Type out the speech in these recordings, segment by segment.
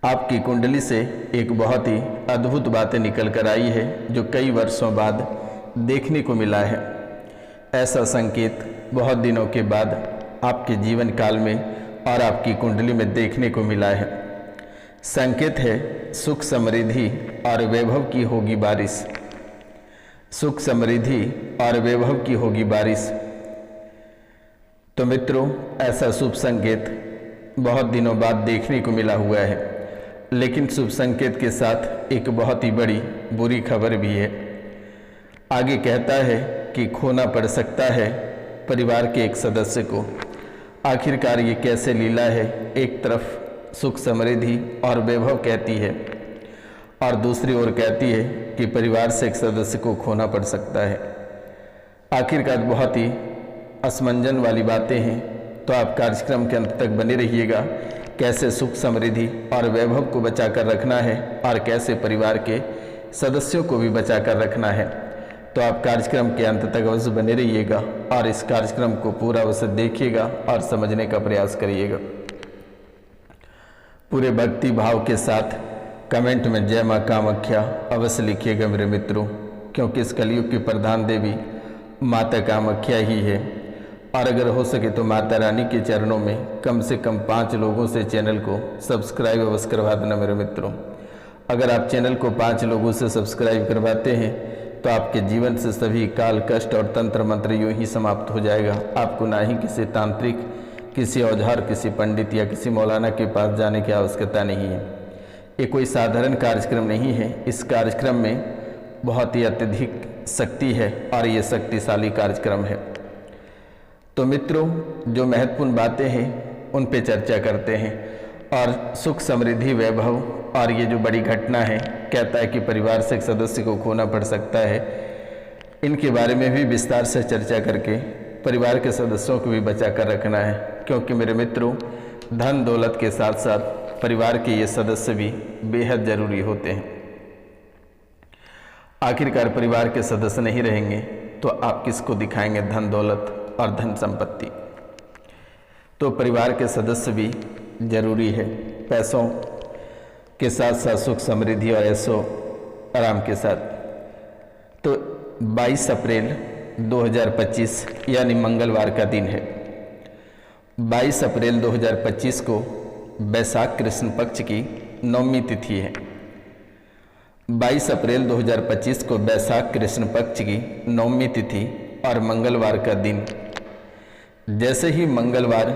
आपकी कुंडली से एक बहुत ही अद्भुत बातें निकल कर आई है जो कई वर्षों बाद देखने को मिला है। ऐसा संकेत बहुत दिनों के बाद आपके जीवन काल में और आपकी कुंडली में देखने को मिला है। संकेत है सुख समृद्धि और वैभव की होगी बारिश। सुख समृद्धि और वैभव की होगी बारिश। तो मित्रों, ऐसा शुभ संकेत बहुत दिनों बाद देखने को मिला हुआ है, लेकिन शुभ संकेत के साथ एक बहुत ही बड़ी बुरी खबर भी है। आगे कहता है कि खोना पड़ सकता है परिवार के एक सदस्य को। आखिरकार ये कैसे लीला है? एक तरफ सुख समृद्धि और वैभव कहती है और दूसरी ओर कहती है कि परिवार से एक सदस्य को खोना पड़ सकता है। आखिरकार बहुत ही असमंजन वाली बातें हैं। तो आप कार्यक्रम के अंत तक बने रहिएगा। कैसे सुख समृद्धि और वैभव को बचा कर रखना है और कैसे परिवार के सदस्यों को भी बचा कर रखना है, तो आप कार्यक्रम के अंत तक अवश्य बने रहिएगा और इस कार्यक्रम को पूरा अवश्य देखिएगा और समझने का प्रयास करिएगा। पूरे भक्ति भाव के साथ कमेंट में जय माँ कामाख्या अवश्य लिखिएगा मेरे मित्रों, क्योंकि इस कलयुग की प्रधान देवी माता कामाख्या ही है। और अगर हो सके तो माता रानी के चरणों में कम से कम 5 लोगों से चैनल को सब्सक्राइब अवश्य करवा देना मेरे मित्रों। अगर आप चैनल को 5 लोगों से सब्सक्राइब करवाते हैं तो आपके जीवन से सभी काल कष्ट और तंत्र मंत्र यूं ही समाप्त हो जाएगा। आपको ना ही किसी तांत्रिक, किसी औजार, किसी पंडित या किसी मौलाना के पास जाने की आवश्यकता नहीं है। ये कोई साधारण कार्यक्रम नहीं है। इस कार्यक्रम में बहुत ही अत्यधिक शक्ति है और ये शक्तिशाली कार्यक्रम है। तो मित्रों, जो महत्वपूर्ण बातें हैं उन पे चर्चा करते हैं। और सुख समृद्धि वैभव और ये जो बड़ी घटना है, कहता है कि परिवार से एक सदस्य को खोना पड़ सकता है, इनके बारे में भी विस्तार से चर्चा करके परिवार के सदस्यों को भी बचा कर रखना है। क्योंकि मेरे मित्रों, धन दौलत के साथ साथ परिवार के ये सदस्य भी बेहद जरूरी होते हैं। आखिरकार परिवार के सदस्य नहीं रहेंगे तो आप किसको दिखाएंगे धन दौलत और धन संपत्ति? तो परिवार के सदस्य भी जरूरी है। पैसों के साथ साथ सुख समृद्धि और ऐशो आराम के साथ। तो 22 अप्रैल 2025 यानी मंगलवार का दिन है। 22 अप्रैल 2025 को बैसाख कृष्ण पक्ष की नवमी तिथि है। 22 अप्रैल 2025 को बैसाख कृष्ण पक्ष की नवमी तिथि और मंगलवार का दिन। जैसे ही मंगलवार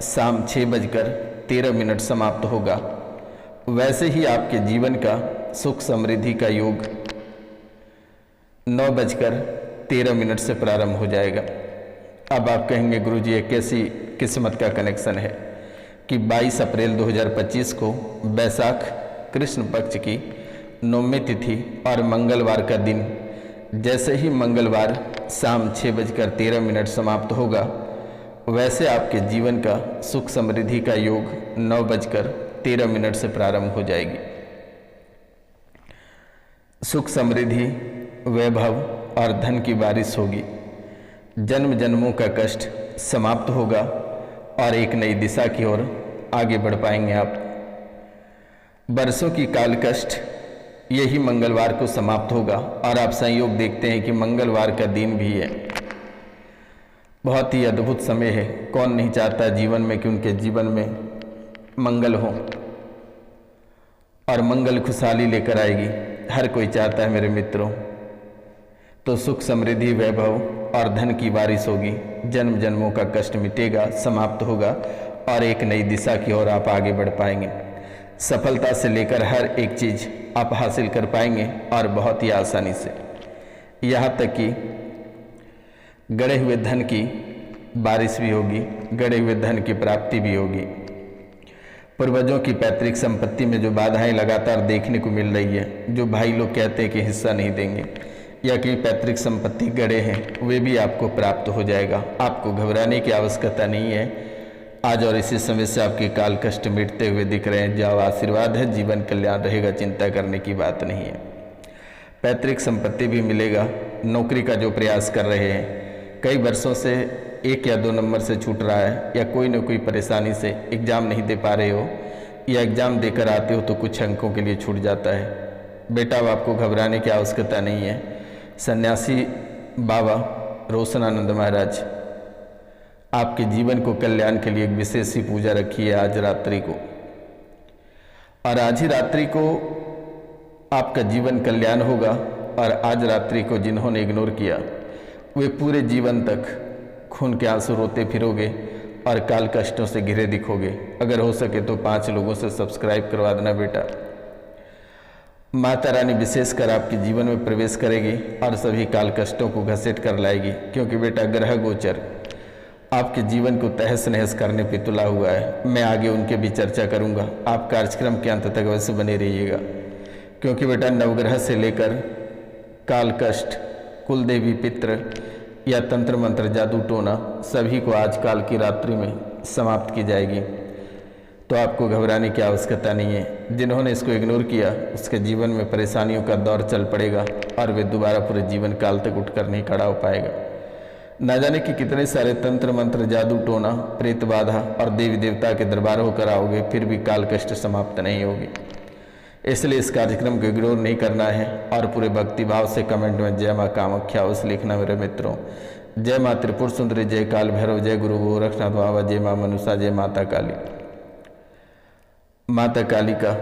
शाम 6:13 समाप्त होगा, वैसे ही आपके जीवन का सुख समृद्धि का योग 9:13 से प्रारंभ हो जाएगा। अब आप कहेंगे गुरुजी, ये कैसी किस्मत का कनेक्शन है कि 22 अप्रैल 2025 को बैसाख कृष्ण पक्ष की नवमी तिथि और मंगलवार का दिन, जैसे ही मंगलवार शाम 6:13 समाप्त होगा, वैसे आपके जीवन का सुख समृद्धि का योग 9:13 से प्रारंभ हो जाएगी। सुख समृद्धि, वैभव और धन की बारिश होगी। जन्म जन्मों का कष्ट समाप्त होगा और एक नई दिशा की ओर आगे बढ़ पाएंगे आप। बरसों की काल कष्ट यही मंगलवार को समाप्त होगा और आप संयोग देखते हैं कि मंगलवार का दिन भी है। बहुत ही अद्भुत समय है। कौन नहीं चाहता जीवन में कि उनके जीवन में मंगल हो और मंगल खुशहाली लेकर आएगी। हर कोई चाहता है मेरे मित्रों। तो सुख समृद्धि, वैभव और धन की बारिश होगी। जन्म जन्मों का कष्ट मिटेगा, समाप्त होगा और एक नई दिशा की ओर आप आगे बढ़ पाएंगे। सफलता से लेकर हर एक चीज आप हासिल कर पाएंगे और बहुत ही आसानी से। यहाँ तक कि गड़े हुए धन की बारिश भी होगी, गड़े हुए धन की प्राप्ति भी होगी। पूर्वजों की पैतृक संपत्ति में जो बाधाएं लगातार देखने को मिल रही है, जो भाई लोग कहते हैं कि हिस्सा नहीं देंगे या कि पैतृक संपत्ति गड़े हैं, वे भी आपको प्राप्त हो जाएगा। आपको घबराने की आवश्यकता नहीं है। आज और इसी समय से आपके काल कष्ट मिटते हुए दिख रहे हैं। जाओ, आशीर्वाद है, जीवन कल्याण रहेगा, चिंता करने की बात नहीं है। पैतृक संपत्ति भी मिलेगा। नौकरी का जो प्रयास कर रहे हैं, कई वर्षों से 1 या 2 नंबर से छूट रहा है या कोई न कोई परेशानी से एग्जाम नहीं दे पा रहे हो, या एग्ज़ाम देकर आते हो तो कुछ अंकों के लिए छूट जाता है। बेटा, अब आपको घबराने की आवश्यकता नहीं है। सन्यासी बाबा रोशनानंद महाराज आपके जीवन को कल्याण के लिए एक विशेष ही पूजा रखी है आज रात्रि को, और आज ही रात्रि को आपका जीवन कल्याण होगा। और आज रात्रि को जिन्होंने इग्नोर किया वे पूरे जीवन तक खून के आंसू रोते फिरोगे और काल कष्टों से घिरे दिखोगे। अगर हो सके तो 5 लोगों से सब्सक्राइब करवा देना बेटा। माता रानी विशेषकर आपके जीवन में प्रवेश करेगी और सभी काल कष्टों को घसीट कर लाएगी, क्योंकि बेटा ग्रह गोचर आपके जीवन को तहस नहस करने पे तुला हुआ है। मैं आगे उनके भी चर्चा करूंगा, आप कार्यक्रम के अंत तक वैसे बने रहिएगा, क्योंकि बेटा नवग्रह से लेकर काल कष्ट, कुल देवी पित्र या तंत्र मंत्र जादू टोना सभी को आज काल की रात्रि में समाप्त की जाएगी। तो आपको घबराने की आवश्यकता नहीं है। जिन्होंने इसको इग्नोर किया उसके जीवन में परेशानियों का दौर चल पड़ेगा और वे दोबारा पूरे जीवन काल तक उठकर नहीं खड़ा हो पाएगा। न जाने कि कितने सारे तंत्र मंत्र, जादू टोना, प्रेत बाधा और देवी देवता के दरबार होकर आओगे, फिर भी काल कष्ट समाप्त नहीं होगी। इसलिए इस कार्यक्रम को इग्नोर नहीं करना है और पूरे भक्ति भाव से कमेंट में जय माँ कामाख्या अवश्य लिखना मेरे मित्रों। जय माँ त्रिपुर सुंदरी, जय काल भैरव, जय गुरु गोरखनाथ बाबा, जय माँ मनुषा, जय माता काली। माता काली का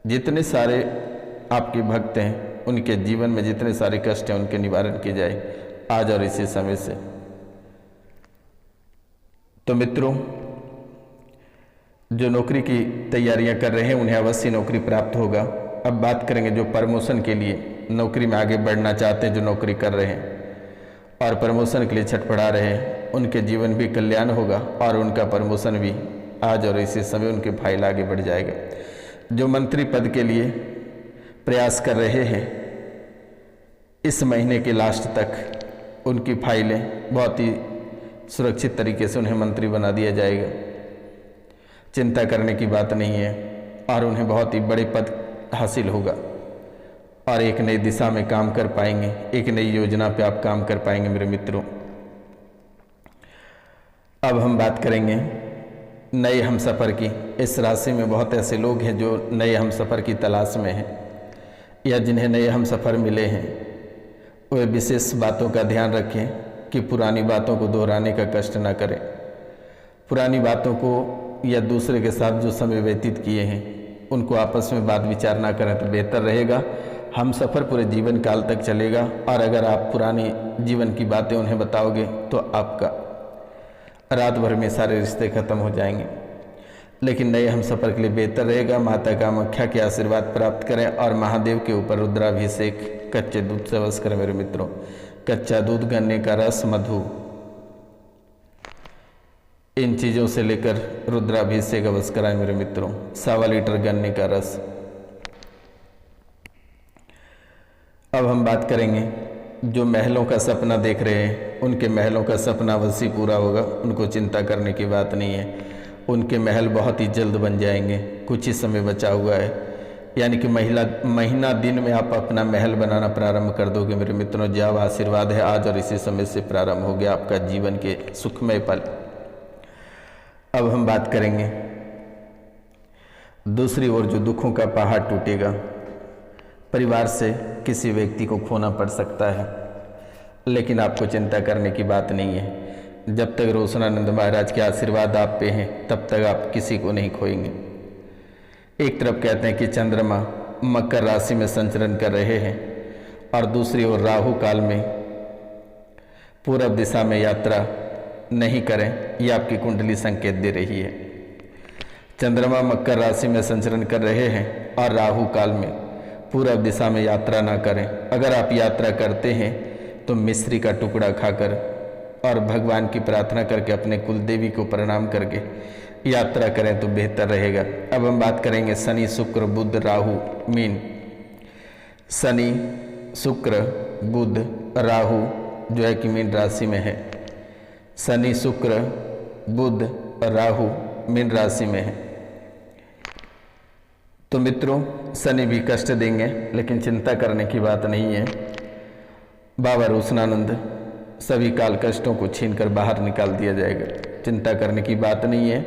जितने सारे आपके भक्त हैं उनके जीवन में जितने सारे कष्ट हैं उनके निवारण किए जाए आज और इसी समय से। तो मित्रों, जो नौकरी की तैयारियां कर रहे हैं उन्हें अवश्य नौकरी प्राप्त होगा। अब बात करेंगे जो प्रमोशन के लिए नौकरी में आगे बढ़ना चाहते हैं, जो नौकरी कर रहे हैं और प्रमोशन के लिए छटपटा रहे हैं, उनके जीवन भी कल्याण होगा और उनका प्रमोशन भी आज और इसी समय उनके फाइल आगे बढ़ जाएगा। जो मंत्री पद के लिए प्रयास कर रहे हैं इस महीने के लास्ट तक उनकी फाइलें बहुत ही सुरक्षित तरीके से उन्हें मंत्री बना दिया जाएगा। चिंता करने की बात नहीं है और उन्हें बहुत ही बड़े पद हासिल होगा और एक नई दिशा में काम कर पाएंगे, एक नई योजना पे आप काम कर पाएंगे मेरे मित्रों। अब हम बात करेंगे नए हमसफ़र की। इस राशि में बहुत ऐसे लोग हैं जो नए हमसफ़र की तलाश में हैं या जिन्हें नए हमसफ़र मिले हैं। वे विशेष बातों का ध्यान रखें कि पुरानी बातों को दोहराने का कष्ट न करें। पुरानी बातों को या दूसरे के साथ जो समय व्यतीत किए हैं उनको आपस में बात विचार ना करें तो बेहतर रहेगा। हम सफ़र पूरे जीवन काल तक चलेगा और अगर आप पुरानी जीवन की बातें उन्हें बताओगे तो आपका रात भर में सारे रिश्ते खत्म हो जाएंगे। लेकिन नए हम सफ़र के लिए बेहतर रहेगा माता कामाख्या के आशीर्वाद प्राप्त करें और महादेव के ऊपर रुद्राभिषेक कच्चे दूध से अवश्य करें मेरे मित्रों। कच्चा दूध, गन्ने का रस, मधु, इन चीज़ों से लेकर रुद्राभिषेक अवश्य कराएं मेरे मित्रों। 1.25 लीटर गन्ने का रस। अब हम बात करेंगे जो महलों का सपना देख रहे हैं उनके महलों का सपना अवश्य पूरा होगा, उनको चिंता करने की बात नहीं है। उनके महल बहुत ही जल्द बन जाएंगे, कुछ ही समय बचा हुआ है, यानी कि महीना दिन में आप अपना महल बनाना प्रारंभ कर दोगे मेरे मित्रों। जब आशीर्वाद है आज और इसी समय से प्रारंभ हो गया आपका जीवन के सुखमय पल। अब हम बात करेंगे दूसरी ओर जो दुखों का पहाड़ टूटेगा। परिवार से किसी व्यक्ति को खोना पड़ सकता है, लेकिन आपको चिंता करने की बात नहीं है। जब तक रोशनानंद महाराज के आशीर्वाद आप पे हैं तब तक आप किसी को नहीं खोएंगे। एक तरफ कहते हैं कि चंद्रमा मकर राशि में संचरण कर रहे हैं और दूसरी ओर राहु काल में पूरब दिशा में यात्रा नहीं करें, ये आपकी कुंडली संकेत दे रही है। चंद्रमा मकर राशि में संचरण कर रहे हैं और राहु काल में पूरब दिशा में यात्रा ना करें। अगर आप यात्रा करते हैं तो मिश्री का टुकड़ा खाकर और भगवान की प्रार्थना करके अपने कुल देवी को प्रणाम करके यात्रा करें तो बेहतर रहेगा। अब हम बात करेंगे शनि, शुक्र, बुध, राहु, मीन। शनि, शुक्र, बुध, राहु जो है कि मीन राशि में है। शनि, शुक्र, बुध, राहु मीन राशि में है। तो मित्रों, शनि भी कष्ट देंगे, लेकिन चिंता करने की बात नहीं है। बाबा रोशनानंद सभी काल कष्टों को छीनकर बाहर निकाल दिया जाएगा, चिंता करने की बात नहीं है।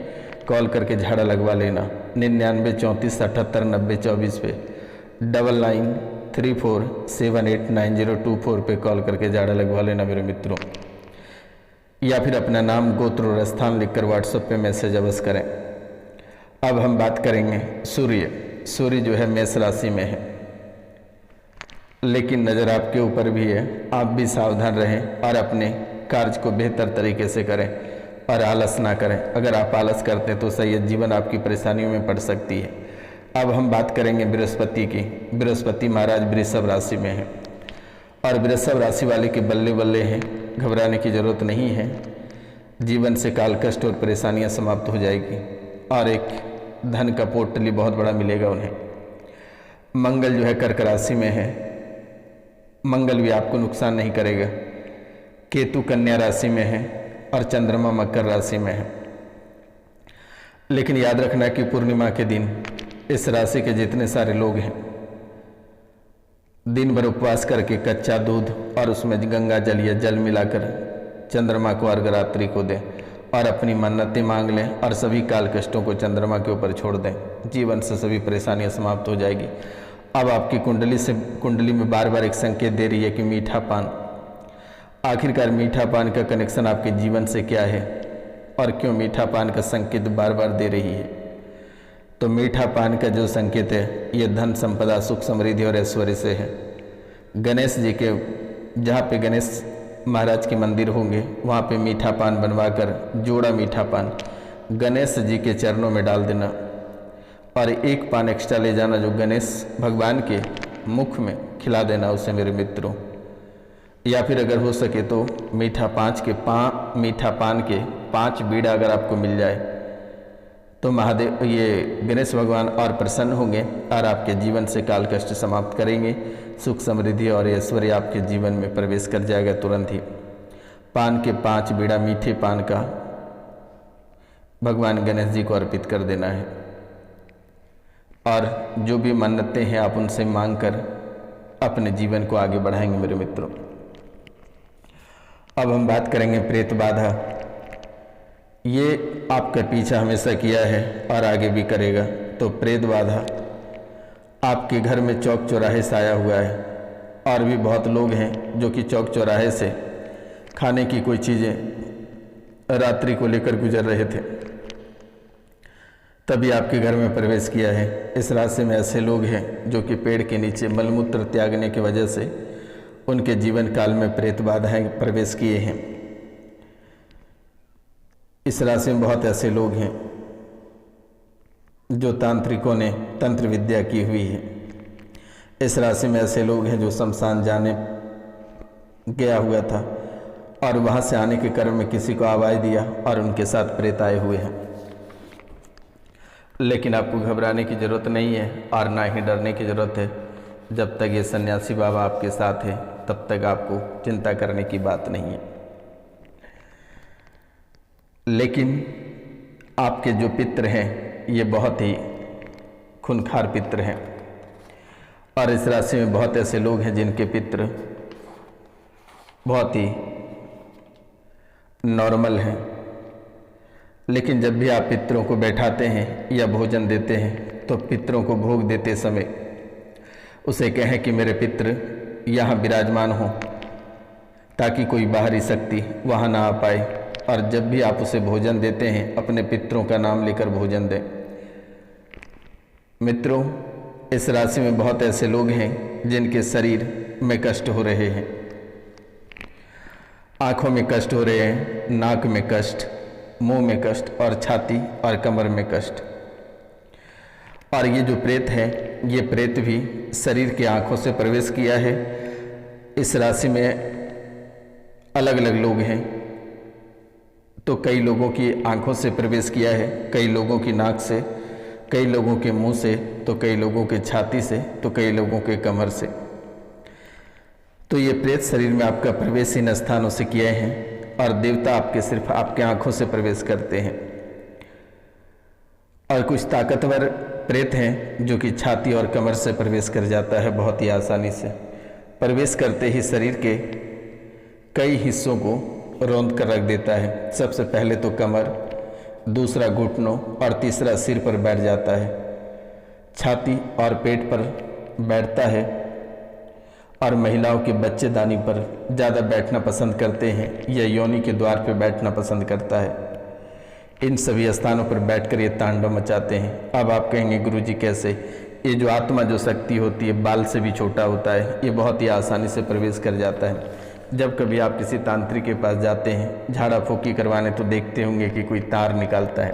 कॉल करके झाड़ा लगवा लेना। 9934789024 पे 9934789024 पे कॉल करके झाड़ा लगवा लेना मेरे मित्रों। या फिर अपना नाम, गोत्र और स्थान लिखकर व्हाट्सएप पे मैसेज अवश्य करें। अब हम बात करेंगे सूर्य। सूर्य जो है मेष राशि में है, लेकिन नज़र आपके ऊपर भी है। आप भी सावधान रहें और अपने कार्य को बेहतर तरीके से करें और आलस ना करें। अगर आप आलस करते हैं तो सही जीवन आपकी परेशानियों में पड़ सकती है। अब हम बात करेंगे बृहस्पति की। बृहस्पति महाराज वृषभ राशि में है और वृषभ राशि वाले के बल्ले बल्ले हैं, घबराने की जरूरत नहीं है। जीवन से काल कष्ट और परेशानियां समाप्त हो जाएगी और एक धन का पोटली बहुत बड़ा मिलेगा उन्हें। मंगल जो है कर्क राशि में है, मंगल भी आपको नुकसान नहीं करेगा। केतु कन्या राशि में है और चंद्रमा मकर राशि में है। लेकिन याद रखना कि पूर्णिमा के दिन इस राशि के जितने सारे लोग हैं दिन भर उपवास करके कच्चा दूध और उसमें गंगा जल या जल मिलाकर चंद्रमा को अर्घरात्रि को दें और अपनी मन्नतें मांग लें और सभी काल कष्टों को चंद्रमा के ऊपर छोड़ दें। जीवन से सभी परेशानियां समाप्त हो जाएगी। अब आपकी कुंडली में बार बार एक संकेत दे रही है कि मीठा पान। आखिरकार मीठा पान का कनेक्शन आपके जीवन से क्या है और क्यों मीठा पान का संकेत बार बार दे रही है? तो मीठा पान का जो संकेत है ये धन संपदा, सुख समृद्धि और ऐश्वर्य से है। गणेश जी के जहाँ पे गणेश महाराज के मंदिर होंगे वहाँ पे मीठा पान बनवाकर जोड़ा मीठा पान गणेश जी के चरणों में डाल देना और एक पान एक्स्ट्रा ले जाना जो गणेश भगवान के मुख में खिला देना उसे मेरे मित्रों। या फिर अगर हो सके तो मीठा पान के 5 बीड़ा अगर आपको मिल जाए तो महादेव ये गणेश भगवान और प्रसन्न होंगे और आपके जीवन से काल कष्ट समाप्त करेंगे। सुख समृद्धि और ऐश्वर्य आपके जीवन में प्रवेश कर जाएगा तुरंत ही। पान के 5 बीड़ा मीठे पान का भगवान गणेश जी को अर्पित कर देना है और जो भी मन्नतें हैं आप उनसे मांग कर अपने जीवन को आगे बढ़ाएंगे मेरे मित्रों। अब हम बात करेंगे प्रेत बाधा। ये आपका पीछा हमेशा किया है और आगे भी करेगा। तो प्रेत बाधा आपके घर में चौक चौराहे से आया हुआ है और भी बहुत लोग हैं जो कि चौक चौराहे से खाने की कोई चीज़ें रात्रि को लेकर गुजर रहे थे, तभी आपके घर में प्रवेश किया है। इस राशि में ऐसे लोग हैं जो कि पेड़ के नीचे मलमूत्र त्यागने की वजह से उनके जीवन काल में प्रेत बाधाएं प्रवेश किए हैं। इस राशि में बहुत ऐसे लोग हैं जो तांत्रिकों ने तंत्र विद्या की हुई है। इस राशि में ऐसे लोग हैं जो शमशान जाने गया हुआ था और वहाँ से आने के क्रम में किसी को आवाज़ दिया और उनके साथ प्रेत आए हुए हैं। लेकिन आपको घबराने की ज़रूरत नहीं है और ना ही डरने की ज़रूरत है। जब तक ये सन्यासी बाबा आपके साथ है तब तक आपको चिंता करने की बात नहीं है। लेकिन आपके जो पितृ हैं ये बहुत ही खूंखार पितृ हैं और इस राशि में बहुत ऐसे लोग हैं जिनके पितृ बहुत ही नॉर्मल हैं। लेकिन जब भी आप पितरों को बैठाते हैं या भोजन देते हैं तो पितरों को भोग देते समय उसे कहें कि मेरे पितृ यहाँ विराजमान हो ताकि कोई बाहरी शक्ति वहाँ ना आ पाए। और जब भी आप उसे भोजन देते हैं अपने पितरों का नाम लेकर भोजन दें। मित्रों, इस राशि में बहुत ऐसे लोग हैं जिनके शरीर में कष्ट हो रहे हैं, आँखों में कष्ट हो रहे हैं, नाक में कष्ट, मुंह में कष्ट और छाती और कमर में कष्ट। और ये जो प्रेत है ये प्रेत भी शरीर की आँखों से प्रवेश किया है। इस राशि में अलग अलग लोग हैं तो कई लोगों की आँखों से प्रवेश किया है, कई लोगों की नाक से, कई लोगों के मुंह से, तो कई लोगों के छाती से, तो कई लोगों के कमर से। तो ये प्रेत शरीर में आपका प्रवेश इन स्थानों से किए हैं और देवता आपके सिर्फ आपके आँखों से प्रवेश करते हैं। और कुछ ताकतवर प्रेत हैं जो कि छाती और कमर से प्रवेश कर जाता है बहुत ही आसानी से। प्रवेश करते ही शरीर के कई हिस्सों को रौंद कर रख देता है। सबसे पहले तो कमर, दूसरा घुटनों और तीसरा सिर पर बैठ जाता है, छाती और पेट पर बैठता है और महिलाओं के बच्चेदानी पर ज़्यादा बैठना पसंद करते हैं या योनि के द्वार पर बैठना पसंद करता है। इन सभी स्थानों पर बैठकर ये तांडव मचाते हैं। अब आप कहेंगे गुरुजी कैसे? ये जो आत्मा जो शक्ति होती है बाल से भी छोटा होता है, ये बहुत ही आसानी से प्रवेश कर जाता है। जब कभी आप किसी तांत्रिक के पास जाते हैं झाड़ा फूकी करवाने तो देखते होंगे कि कोई तार निकालता है,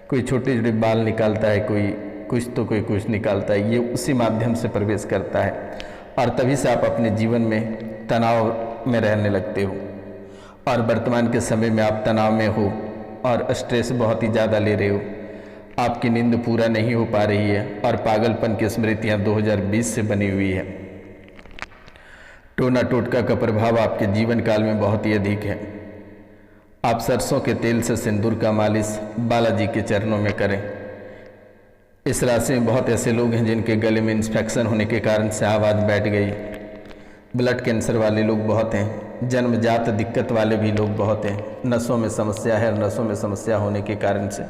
कोई छोटे छोटे बाल निकालता है, कोई कुछ निकालता है। ये उसी माध्यम से प्रवेश करता है और तभी से आप अपने जीवन में तनाव में रहने लगते हो और वर्तमान के समय में आप तनाव में हो और स्ट्रेस बहुत ही ज़्यादा ले रहे हो। आपकी नींद पूरा नहीं हो पा रही है और पागलपन की स्मृतियाँ 2020 से बनी हुई है। टोना टोटका का प्रभाव आपके जीवन काल में बहुत ही अधिक है। आप सरसों के तेल से सिंदूर का मालिश बालाजी के चरणों में करें। इस राशि में बहुत ऐसे लोग हैं जिनके गले में इन्फेक्शन होने के कारण से आवाज़ बैठ गई। ब्लड कैंसर वाले लोग बहुत हैं, जन्मजात दिक्कत वाले भी लोग बहुत हैं। नसों में समस्या है, नसों में समस्या होने के कारण से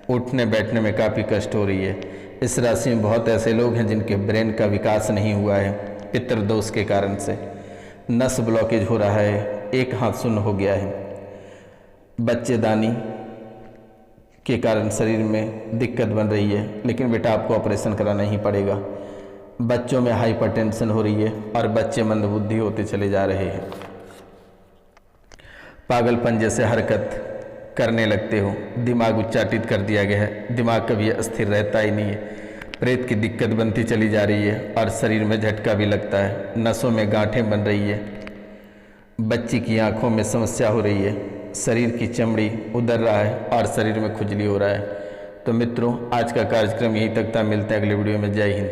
उठने बैठने में काफ़ी कष्ट हो रही है। इस राशि में बहुत ऐसे लोग हैं जिनके ब्रेन का विकास नहीं हुआ है, पितृदोष के कारण से नस ब्लॉकेज हो रहा है, एक हाथ शून्य हो गया है, बच्चेदानी के कारण शरीर में दिक्कत बन रही है। लेकिन बेटा आपको ऑपरेशन कराना ही पड़ेगा। बच्चों में हाइपरटेंशन हो रही है और बच्चे मंदबुद्धि होते चले जा रहे हैं। पागलपन जैसे हरकत करने लगते हो, दिमाग उच्चाटित कर दिया गया है, दिमाग कभी स्थिर रहता ही नहीं है। प्रेत की दिक्कत बनती चली जा रही है और शरीर में झटका भी लगता है, नसों में गांठें बन रही है, बच्ची की आंखों में समस्या हो रही है, शरीर की चमड़ी उधर रहा है और शरीर में खुजली हो रहा है। तो मित्रों आज का कार्यक्रम यहीं तक था, मिलते हैं अगले वीडियो में। जय हिंद।